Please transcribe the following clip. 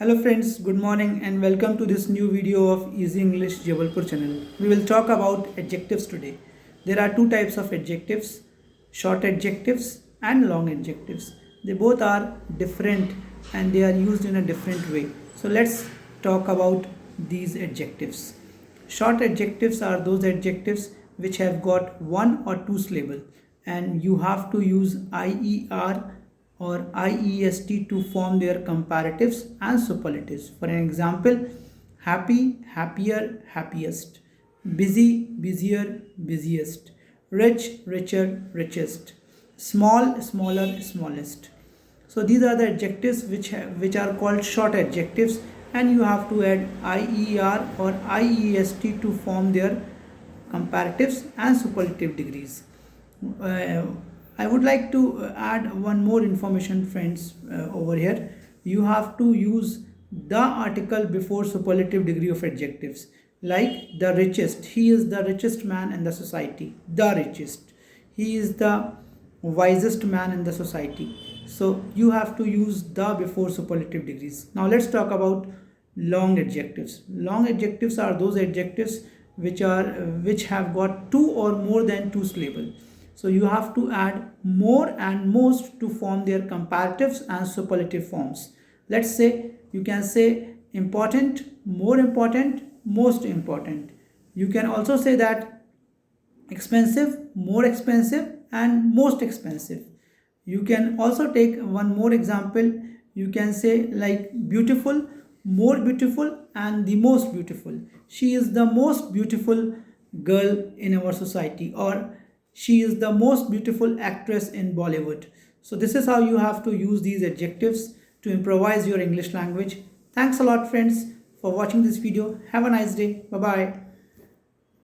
Hello friends, good morning and welcome to this new video of Easy English Jabalpur channel. We will talk about adjectives today. There are two types of adjectives, short adjectives and long adjectives. They both are different and they are used in a different way. So let's talk about these adjectives. Short adjectives are those adjectives which have got one or two syllables and you have to use IER or IEST to form their comparatives and superlatives. For an example, happy, happier, happiest, busy, busier, busiest, rich, richer, richest, small, smaller, smallest. So these are the adjectives which are called short adjectives, and you have to add IER or IEST to form their comparatives and superlative degrees. Uh, I would like to add one more information, friends, over here. You have to use the article before superlative degree of adjectives. Like the richest, he is the richest man in the society. The richest, he is the wisest man in the society. So you have to use the before superlative degrees. Now let's talk about long adjectives. Long adjectives are those adjectives which have got two or more than two syllables. So you have to add more and most to form their comparatives and superlative forms. Let's say you can say important, most important. You can also say that expensive, more expensive, and most expensive. You can also take one more example. You can say like beautiful, more beautiful, and the most beautiful. She is the most beautiful girl in our society, or she is the most beautiful actress in Bollywood. So this is how you have to use these adjectives to improvise your English language. Thanks a lot friends for watching this video. Have a nice day. Bye bye.